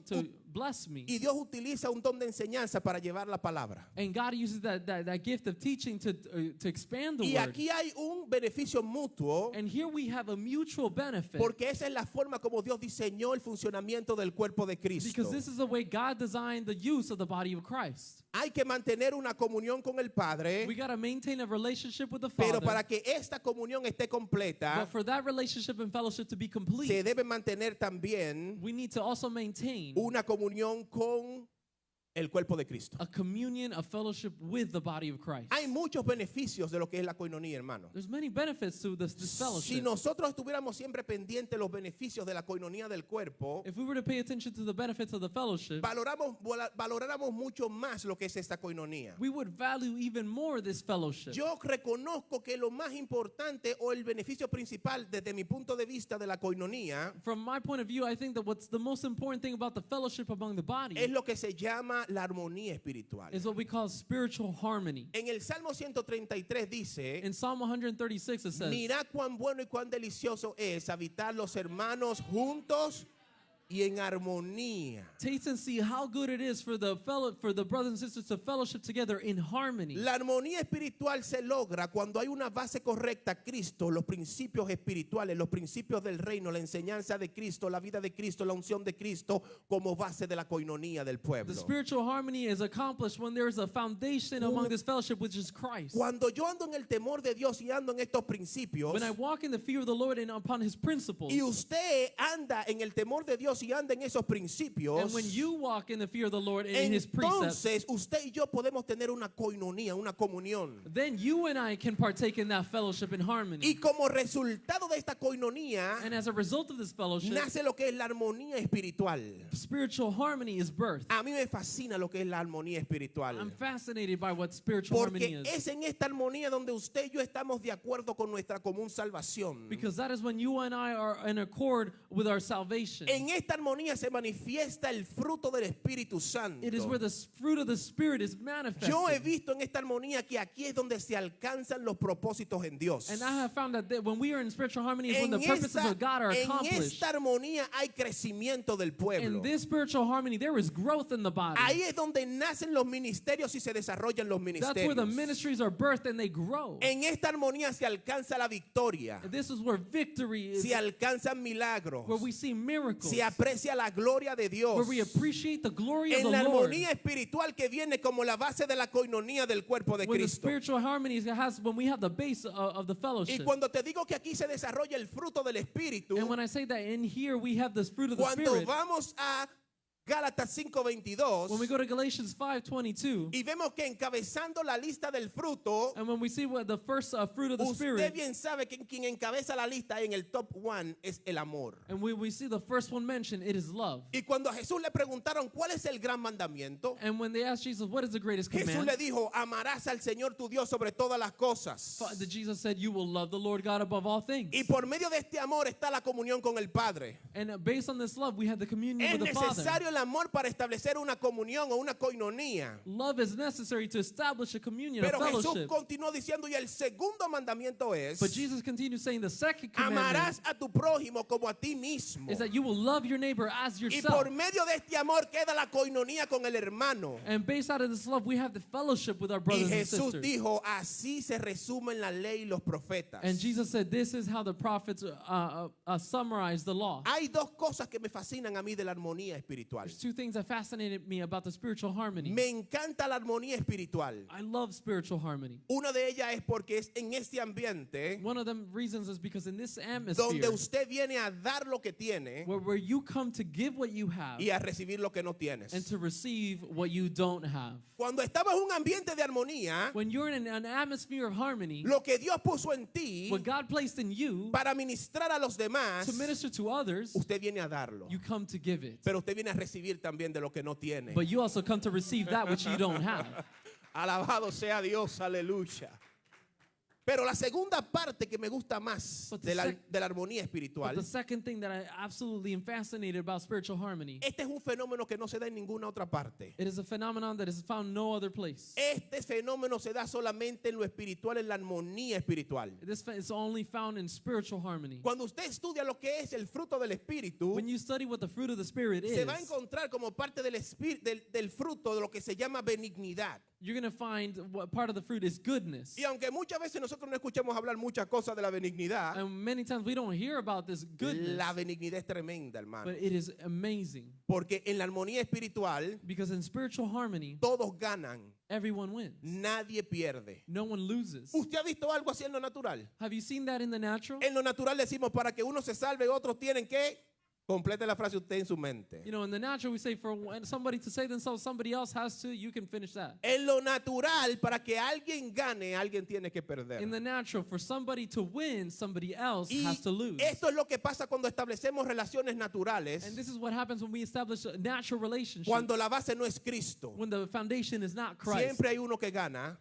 to bless me. Y Dios utiliza un don de enseñanza para llevar la palabra. And God uses that gift of teaching to expand the Y word. aquí hay un beneficio mutuo, And here we have a mutual benefit, porque esa es la forma como Dios diseñó el funcionamiento del cuerpo de Cristo. because this is the way God designed the use of the body of Christ. Hay que mantener una comunión con el Padre, We got to maintain a relationship with the pero Father. para que esta comunión esté completa, But for that relationship and fellowship to be se complete, debe mantener también we need to also maintain una comunión con el cuerpo de Cristo. a communion, a fellowship with the body of Christ. Hay muchos beneficios de lo que es la coinonía, hermano. There's many benefits to this Si fellowship. nosotros estuviéramos siempre pendientes de los beneficios de la coinonía del cuerpo, If we were to pay attention to the benefits of the fellowship, valoráramos mucho más lo que es esta coinonía. we would value even more this fellowship. Yo reconozco que lo más importante o el beneficio principal desde mi punto de vista de la coinonía From my point of view, I think that what's the most important thing about the fellowship among the body es lo que se llama la armonía espiritual. is what we call spiritual harmony. En el Salmo 133 dice, In Psalm 136 it says, mirad cuán bueno y cuán delicioso es habitar los hermanos juntos y en armonía. taste and see how good it is for the brothers and sisters to fellowship together in harmony. La armonía espiritual se logra cuando hay una base correcta, Cristo, los principios espirituales, los principios del reino, la enseñanza de Cristo, la vida de Cristo, la unción de Cristo como base de la coinonía del The pueblo. spiritual harmony is accomplished when there is a foundation among this fellowship, which is Christ. Cuando yo ando en el temor de Dios y ando en estos principios, When I walk in the fear of the Lord and upon His principles, y usted anda en el temor de Dios y anda en esos principios, and when you walk in the fear of the Lord and in His precepts, entonces usted y yo podemos tener una coinonía, una comunión. then you and I can partake in that fellowship in harmony. Y como resultado de esta coinonía, And as a result of this fellowship, nace lo que es la armonía espiritual. spiritual harmony is birthed. A mí me fascina lo que es la armonía espiritual. I'm fascinated by what spiritual harmony Porque is. es en esta armonía donde usted y yo estamos de acuerdo con nuestra común salvación. Because that is when you and I are in accord with our salvation. En esta armonía se manifiesta el fruto del Espíritu Santo. It is where the fruit of the Spirit is manifested. Yo he visto en esta armonía que aquí es donde se alcanzan los propósitos en Dios. And I have found that when we are in spiritual harmony is when the purposes of God are en accomplished. esta armonía hay crecimiento del pueblo. In this spiritual harmony, there is growth in the body. Ahí es donde nacen los ministerios y se desarrollan los That's where the ministerios. ministries are birthed and they grow. En esta armonía se alcanza la victoria, And this is where victory is, se alcanzan milagros, where we see miracles, se aprecia la gloria de Dios. where we appreciate the glory of En the la Lord. armonía espiritual que viene como la base de la coinonía del cuerpo de When the Cristo. spiritual harmony has, when we have the base of the Y fellowship. cuando te digo que aquí se desarrolla el fruto del Espíritu, And when I say that in here we have this fruit of the cuando Spirit, vamos a Gálatas 5:22 when we go to Galatians 5:22, y vemos que encabezando la lista del fruto, and when we see what the first fruit of the usted Spirit, bien sabe que quien encabeza la lista en el top 1 es el amor. and we see the first one mentioned, it is love. Y cuando a Jesús le preguntaron cuál es el gran mandamiento, And when they asked Jesus, what is the greatest Jesús command? le dijo, amarás al Señor tu Dios sobre todas las cosas. Jesus said, you will love the Lord God above all things. Y por medio de este amor está la comunión con el Padre. And based on this love, we have the communion Es with the Father. necesario el amor para establecer una comunión o una coinonía. Love is necessary to establish a communion, a Pero Jesús fellowship. continuó diciendo, y el segundo mandamiento es, But Jesus continues saying the second commandment amarás a tu prójimo como a ti mismo. is that you will love your neighbor as Y yourself. por medio de este amor queda la coinonía con el hermano. And based out of this love, we have the fellowship with our Y brothers and Jesús sisters. dijo, así se resumen la ley y los profetas. And Jesus said, this is how the prophets summarize the law. Hay dos cosas que me fascinan a mí de la armonía espiritual. There's two things that fascinated me about the spiritual harmony. Me encanta la armonía espiritual. I love spiritual harmony. Una de ellas es porque es en este ambiente One of them reasons is because in this donde atmosphere, usted viene a dar lo que tiene where you come to give what you have y a recibir lo que no tienes. and to receive what you don't have. Cuando estamos en un ambiente de armonía, When you're in an atmosphere of harmony, lo que Dios puso en ti what God placed in you para ministrar a los demás, to minister to others, usted viene a darlo. you come to give it. Pero usted viene a recibir también de lo que no tiene. But you also come to receive that which you don't have. Alabado sea Dios, aleluya. Pero la segunda parte que me gusta más But the de la, sec- de la armonía But espiritual, the second thing that I absolutely am fascinated about spiritual harmony, este es un fenómeno que no se da en ninguna otra parte. it is a phenomenon that is found no other place. Este fenómeno se da solamente en lo espiritual, en la armonía espiritual. This is only found in spiritual harmony. Cuando usted estudia lo que es el fruto del espíritu, When you study what the fruit of the Spirit se va a is, encontrar como parte del fruto de lo que se llama benignidad. you're going to find what part of the fruit is goodness. Y aunque muchas veces nosotros no escuchamos hablar muchas cosas de la benignidad, And many times we don't hear about this goodness, la benignidad es tremenda, hermano. but it is amazing. Porque en la armonía espiritual Because in spiritual harmony, todos ganan, everyone wins. nadie pierde. No one loses. ¿Usted ha visto algo así en lo natural? Have you seen that in the natural? En lo natural decimos, para que uno se salve, otros tienen que... Complete la frase usted en su mente. You know, in the natural, we say for somebody to save themselves, somebody else has to. You can finish that. En lo natural, para que alguien gane, alguien tiene que perder. In the natural, for somebody to win, somebody else Y has to lose. esto es lo que pasa cuando establecemos relaciones naturales, And this is what happens when we establish a natural relationship. cuando la base no es Cristo. When the foundation is not Christ. Siempre hay uno que gana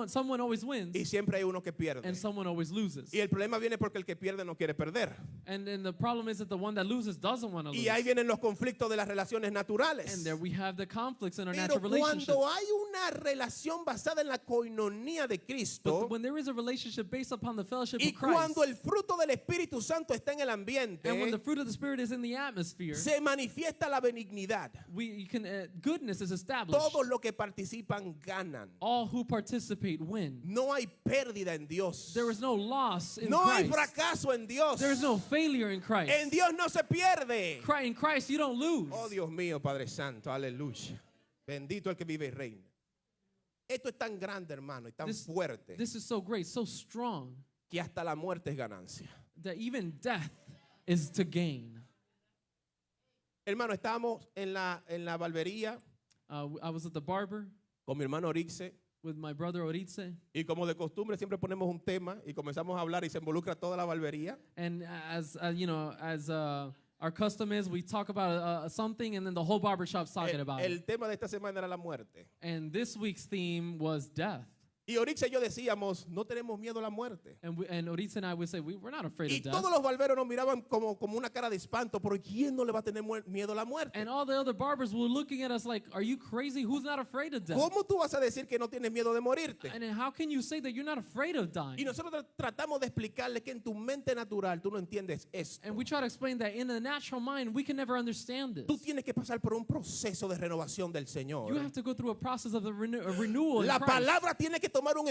Someone always wins, y siempre hay uno que pierde. and someone always loses. Y el problema viene porque el que pierde no quiere perder. And then the problem is that the one that loses doesn't want to lose. Y ahí vienen los conflictos de las relaciones naturales. And there we have the conflicts in our Pero natural relationships. cuando hay una relación basada en la coinonía de Cristo, But when there is a relationship based upon the fellowship y of Christ, cuando el fruto del Espíritu Santo está en el ambiente, and when the fruit of the Spirit is in the atmosphere, se manifiesta la benignidad. goodness is established. Todos los que participan ganan. All who participate win. No hay pérdida en Dios. There is no loss in No hay Christ. fracaso en Dios. There is no failure in Christ. En Dios no se pierde. In Christ, you don't lose. Oh Dios mío, Padre Santo, aleluya. Bendito el que vive y reina. Esto es tan grande, hermano, y tan fuerte, This is so great, so strong, que hasta la muerte es ganancia. that even death is to gain. Hermano, estábamos en la barbería I was at the barber con mi hermano Orixe, with my brother Oritze, y como de costumbre siempre ponemos un tema y comenzamos a hablar y se involucra toda la barbería. and as our custom is, we talk about something, and then the whole barbershop's talking about it. El tema de esta semana era la muerte. And this week's theme was death. Y Orixe y yo decíamos, no tenemos miedo a la muerte. And Oritze and I would say, we're not afraid Y of death. todos los barberos nos miraban como una cara de espanto, porque ¿quién no le va a tener miedo a la muerte? And all the other barbers were looking at us like, are you crazy? Who's not afraid of death? ¿Cómo tú vas a decir que no tienes miedo de morirte? And then how can you say that you're not afraid of Y dying? nosotros tratamos de explicarle que en tu mente natural tú no entiendes esto. And we try to explain that in the natural mind, we can never understand this. Tú tienes que pasar por un proceso de renovación del Señor. You have to go through a process of a renewal in La Christ. palabra tiene que tomar un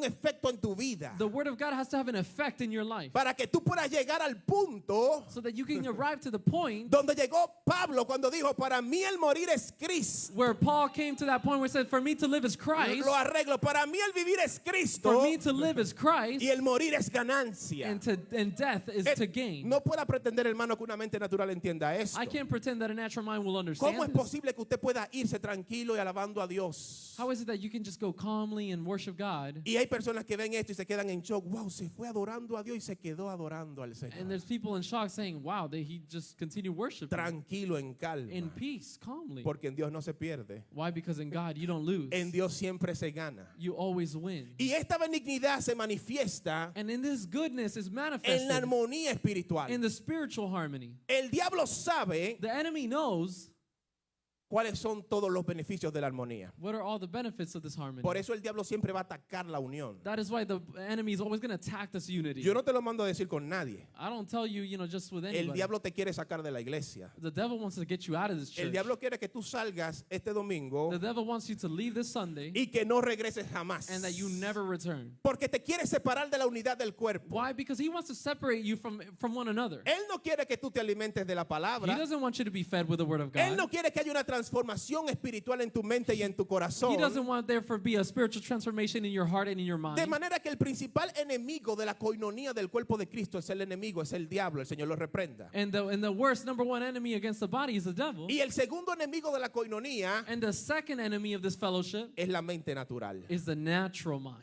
efecto en tu vida The word of God has to have an effect in your life para que tú puedas llegar al punto so that you can arrive to the point donde llegó Pablo cuando dijo, para mí el morir es Cristo. where Paul came to that point where he said, for me to live is Christ, Lo arreglo, para mí el vivir es for Cristo me to live is Christ, y el morir es ganancia. and death is to gain. No pueda pretender, hermano, que una mente natural entienda esto. I can't pretend that a natural mind will understand ¿Cómo es this. posible que usted pueda irse tranquilo y alabando a Dios? How is it that you can just go calmly and worship God? Y hay personas que ven esto y se quedan en shock. Wow, se fue adorando a Dios y se quedó adorando al And Señor. there's people in shock saying, wow, he just continued worshiping Tranquilo, en calma. in peace, calmly. Porque en Dios no se pierde. Why? Because in God, you don't lose. En Dios siempre se gana. You always win. Y esta benignidad se manifiesta And in this goodness is en manifested la armonía espiritual. in the spiritual harmony. El diablo sabe The enemy knows ¿Cuáles son todos los beneficios de la armonía? What are all the benefits of this harmony? Por eso el diablo siempre va a atacar la unión. That is why the enemy is always going to attack this unity. Yo no te lo mando a decir con nadie. I don't tell you, just with El anybody. diablo te quiere sacar de la iglesia. The devil wants to get you out of this church. El diablo quiere que tú salgas este domingo The devil wants you to leave this Sunday y que no regreses jamás. and that you never return. Porque te quiere separar de la unidad del cuerpo. Why? Because he wants to separate you from one another. Él no quiere que tú te alimentes de la He palabra. doesn't want you to be fed with the word of Él God. no quiere que haya una transformación espiritual en tu mente y en tu He corazón. doesn't want there to be a spiritual transformation in your heart and in your mind. De manera que el principal enemigo de la coinonía del cuerpo de Cristo es el enemigo, es el diablo. El Señor lo reprenda. And the worst number one enemy against the body is the devil. Y el segundo enemigo de la coinonía And the second enemy of this fellowship es la mente natural. is the natural mind.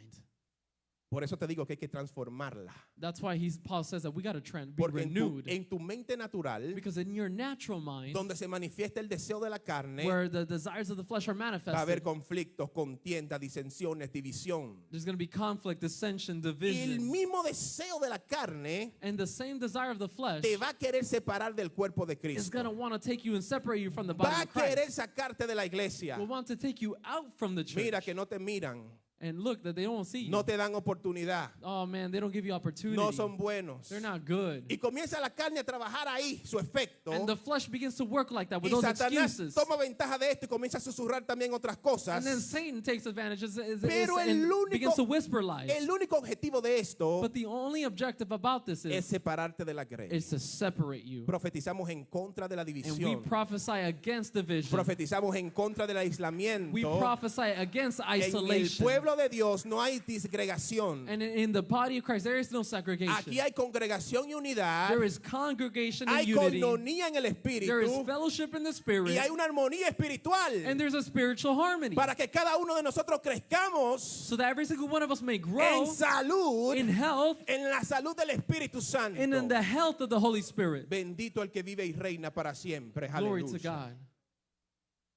Por eso te digo que hay que transformarla. That's why Paul says that we got to be Porque renewed. en tu mente natural, Because in your natural mind, donde se manifiesta el deseo de la carne, where the desires of the flesh are va a haber manifested, conflictos, contiendas, disensiones, división. there's going to be conflict, dissension, Y el division. mismo deseo de la carne And the same desire of the flesh te va a querer separar del cuerpo de is Cristo. going to want to take you and separate you from the Va body a of Christ. querer sacarte de la iglesia. Will want to take you out from the church. Mira que no te miran, And look that they don't see you. no te dan oportunidad, Oh man, they don't give you opportunity. no son buenos. They're not good. Y comienza la carne a trabajar ahí su efecto. And the flesh begins to work like that with Y those Satanás excuses. toma ventaja de esto y comienza a susurrar también otras cosas. And then Satan takes advantage Pero and begins to whisper lies. el único objetivo de esto But the only objective about this es is separarte de la iglesia. to separate you. Profetizamos en contra de la And we división. prophesy against division. Profetizamos en contra del aislamiento. We prophesy against En el isolation. pueblo de Dios no hay disgregación. And in the body of Christ, there is no segregation. Aquí hay congregación y unidad. There is congregation and Hay unity. coinonía en el There is espíritu. fellowship in the Y spirit. hay una armonía espiritual. And there's a spiritual harmony. Para que cada uno de nosotros crezcamos So that every single one of us may en grow salud, in health en la salud del Espíritu Santo. and in the health of the Holy Spirit. Bendito el que vive y reina para siempre. Glory to Aleluya. God.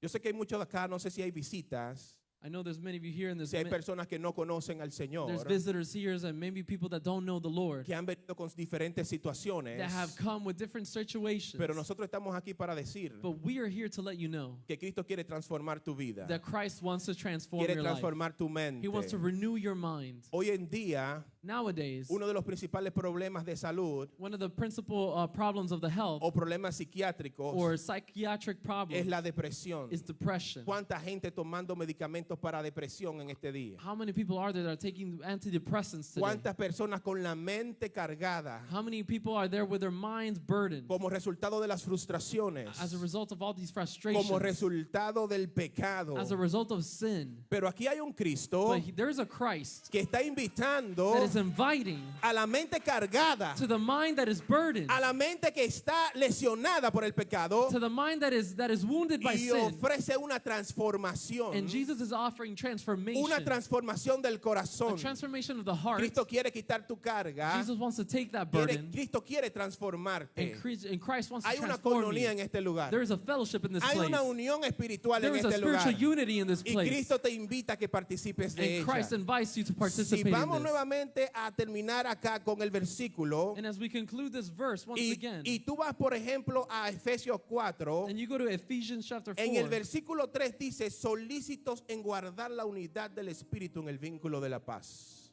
Yo sé que hay muchos de acá, no sé si hay visitas, I know there's many of you here and si hay personas que no conocen al Señor, there's visitors here and maybe people that don't know the Lord que han venido con diferentes situaciones, that have come with different situations. pero nosotros estamos aquí para decir But we are here to let you know que Cristo quiere transformar tu vida, that Christ wants to transform quiere your life. transformar tu mente. He wants to renew your mind. Hoy en día, Nowadays, uno de los principales problemas de salud one of the principal problems of the health o problemas psiquiátricos or psychiatric es problems la depresión. is depression. ¿Cuánta gente tomando medicamentos para depresión en este día? How many people are there that are taking antidepressants today? ¿Cuántas personas con la mente cargada How many people are there with their minds burdened como resultado de las frustraciones, as a result of all these frustrations, como resultado del pecado? as a result of sin? Pero aquí hay un Cristo But there's a Christ que está invitando that is inviting a la mente cargada, to the mind that is burdened, a la mente que está lesionada por el pecado, to the mind that is wounded by y sin. ofrece una transformación, And Jesus is offering transformation, una transformación del a corazón. transformation of the heart. Cristo quiere quitar tu carga, Jesus wants to take that burden, Cristo quiere transformarte. and Christ wants to Hay una transform coinonía en you. este lugar. There is a fellowship in this Hay place. una unión espiritual There en is a este lugar. spiritual unity in this Y place. Cristo te invita a que participes de And Christ ella. invites you to Si participate vamos in this. nuevamente a terminar acá con el versículo, And as we conclude this verse once again, y tú vas, por ejemplo, a Efesios 4, and you go to Ephesians chapter 4, en el versículo 3 dice, solícitos en guardar la unidad del Espíritu en el vínculo de la paz.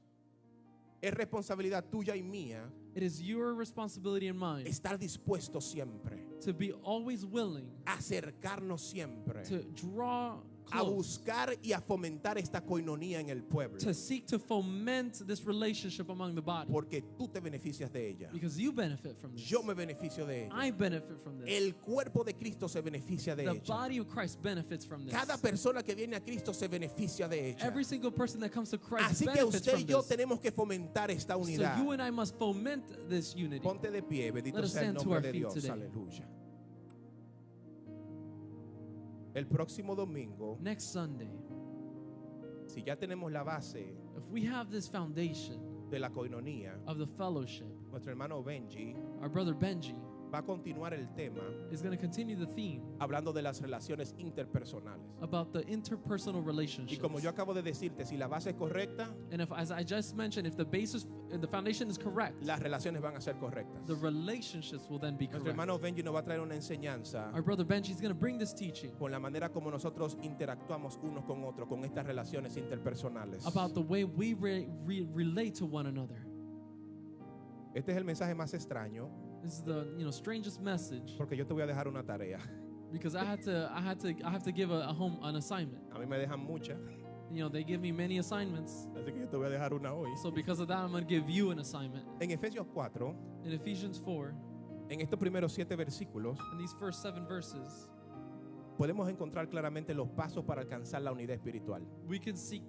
Es responsabilidad tuya y mía it is your responsibility and mine estar dispuesto siempre, to be always willing acercarnos siempre, to draw a close, buscar y a fomentar esta coinonía en el pueblo, to seek to foment this relationship among the body, porque tú te beneficias de ella. because you benefit from this. Yo me beneficio de ella. I benefit from this. El cuerpo de Cristo se beneficia de The ella. body of Christ benefits from this. Cada persona que viene a Cristo se beneficia de ella. Every single person that comes to Christ Así que benefits usted y from yo this. tenemos que fomentar esta So unidad. you and I must foment this unity. Ponte de pie, bendito Let us sea el stand to nombre our de feet Dios. today. Aleluya. El próximo domingo, Next Sunday, si ya tenemos la base if we have this foundation de la coinonía, of the fellowship, nuestro hermano Benji our brother Benji va a continuar el tema is going to continue the theme hablando de las relaciones interpersonales. about the interpersonal Y relationships. como yo acabo de decirte, si la base es correcta, And if, as I just mentioned, if the basis, the foundation is correct, las relaciones van a ser correctas. the relationships will then be Nuestro correct. hermano Benji nos va a traer una enseñanza Our brother Benji is going to bring this teaching con la manera como nosotros interactuamos unos con otros con estas relaciones interpersonales. about the way we relate to one another. Este es el mensaje más extraño This is the strangest message porque yo te voy a dejar una tarea. because I have to give an assignment. A mí me dejan muchas, They give me many assignments, así que yo te voy a dejar una hoy. so because of that, I'm going to give you an assignment. En Efesios 4, In Ephesians 4, en estos primeros 7 versículos, in these first 7 verses, podemos encontrar claramente los pasos para alcanzar la unidad espiritual. we can see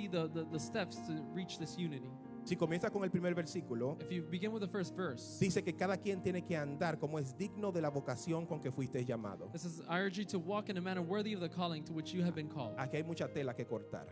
the steps to reach this unity. Si comienza con el primer versículo, If you begin with the first verse, dice que cada quien tiene que andar como es digno de la vocación con que fuiste llamado. it says, I urge you to walk in a manner worthy of the calling to which you have been called. Aquí hay mucha tela que cortar.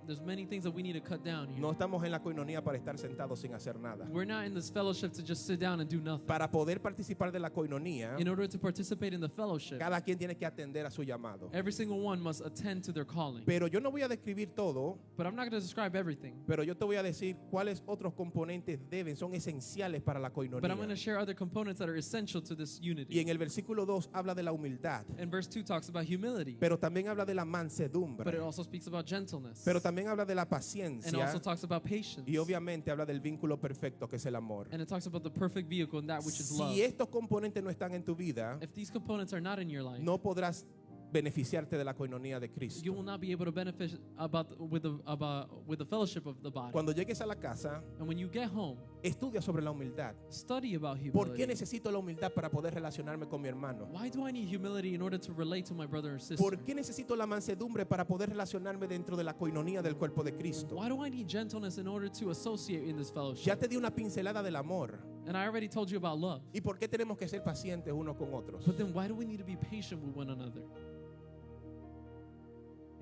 There's many things that we need to cut down here. No estamos en la coinonía para estar sentados sin hacer nada. We're not in this fellowship to just sit down and do nothing. Para poder participar de la coinonía, In order to participate in the fellowship, cada quien tiene que atender a su llamado. every single one must attend to their calling. Pero yo no voy a describir todo, But I'm not going to describe everything. pero yo te voy a decir cuáles otros componentes son esenciales para la But I'm going coinonía. to share other components that are essential to this Y unity. en el versículo 2 habla de la humildad, And verse 2 talks about humility, pero también habla de la but it mansedumbre, also speaks about gentleness. pero también habla de la And paciencia also talks about patience. y obviamente habla del vínculo perfecto que es el amor. And it talks about the perfect vehicle and that which is love. Si estos componentes no están en tu vida, If these components are not in your life, no podrás beneficiarte de la coinonía de you Cristo. will not be able to benefit with the fellowship of the body. Cuando llegues a la casa, And when you get home, estudia sobre la humildad. study about ¿Por qué humility. necesito la humildad para poder relacionarme con mi hermano? Why do I need humility in order to relate to my brother or sister? ¿Por qué necesito la mansedumbre para poder relacionarme dentro de la coinonía del cuerpo de Cristo? Why do I need gentleness in order to associate in this Ya fellowship? te di una pincelada del amor. And I already told you about love. ¿Y por qué tenemos que ser pacientes unos con otros? But then why do we need to be patient with one another?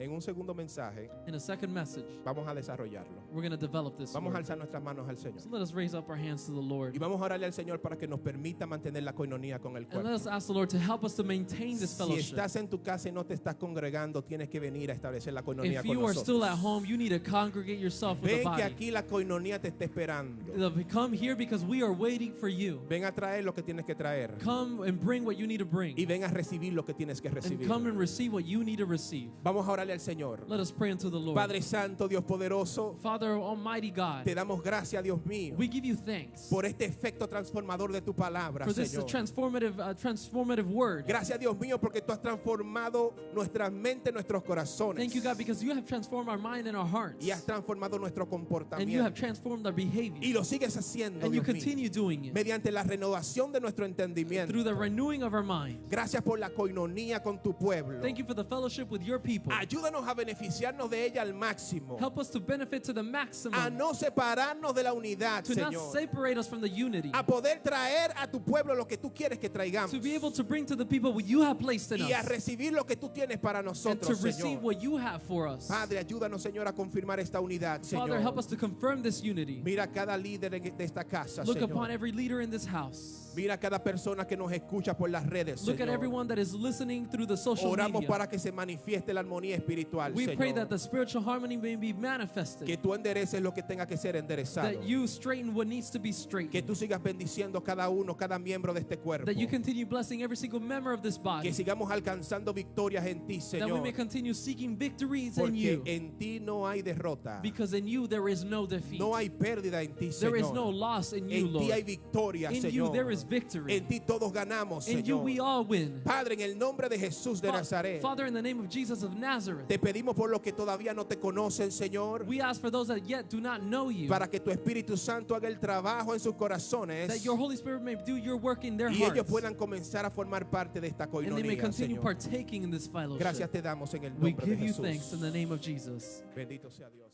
En un segundo mensaje, In a second message, vamos a desarrollarlo. we're going to develop this. Vamos a word. alzar nuestras manos al Señor. So let us raise up our hands to the Lord. Y vamos a orarle al Señor para que nos permita mantener la coinonía con el And let cuerpo. us ask the Lord to help us to maintain this Si fellowship. estás en tu casa y no te estás congregando, tienes que venir a establecer la coinonía If con you are still at nosotros. home, you need to congregate yourself with the Ven que body. aquí la coinonía te está esperando. Come here because we are waiting for you. Ven a traer lo que tienes que traer. Come and bring what you need to bring. Y ven a recibir lo que tienes que And recibir. come and receive what you need to receive. Vamos a orarle al Señor. Let us pray unto the Lord. Padre Santo, Dios poderoso, Father Almighty God, te damos gracias, Dios mío, we give you thanks por este efecto transformador de tu palabra, for this Señor. transformative word. Gracias, Dios mío, porque tú has transformado nuestra mente, nuestros corazones. Thank you, God, because you have transformed our mind and our hearts. Y has transformado nuestro And you have comportamiento. transformed our Y behavior. lo sigues haciendo, And you Dios mío, continue doing it mediante la renovación de nuestro entendimiento. through the renewing of our mind. Gracias por la coinonía con tu pueblo. Thank you for the fellowship with your people. Ayúdanos a beneficiarnos de ella al máximo. Help us to benefit to the A maximum, no separarnos de la unidad, to not Señor. separate us from the unity, A poder traer a tu pueblo lo que tú quieres que traigamos. to be able to bring to the people what you have placed in Y a us, recibir lo que tú tienes para and to nosotros, receive Señor. what you have for us. Padre, ayúdanos, Señor, a confirmar esta unidad, Father, help Señor. us to confirm this unity. Mira a cada líder de esta casa, Look upon Señor. every leader in this house. Mira a cada persona que nos escucha por las redes, Look at Señor. everyone that is listening through the social Oramos media. para que se manifieste la armonía espiritual, We pray that Señor. the spiritual harmony may be manifested, Que tú endereces lo que tenga que ser enderezado. that you straighten what needs to be Que straightened, tú sigas bendiciendo cada uno, cada miembro de este cuerpo. that you continue blessing every single member of this body, Que sigamos alcanzando victorias en ti, that we Señor. may continue seeking victories in Porque you, en ti no hay derrota. because in you there is no defeat. No hay pérdida en ti, There is no Señor. loss in you, En ti hay Lord. victoria, In you Señor. there is victory. En ti todos ganamos, In you Señor. we all win. Padre, en el nombre de Jesús de Nazaret, Father, in the name of Jesus of Nazareth, te pedimos por los que todavía no te conocen, Señor, we ask for those that yet do not know you, para que tu Espíritu Santo haga el trabajo en sus corazones that your Holy Spirit may do your work in their y ellos hearts, puedan comenzar a formar parte de esta and they may coinonía, continue Señor. partaking in this fellowship. Gracias te damos en el We nombre de give you thanks Jesús. in the name of Jesus. Bendito sea Dios.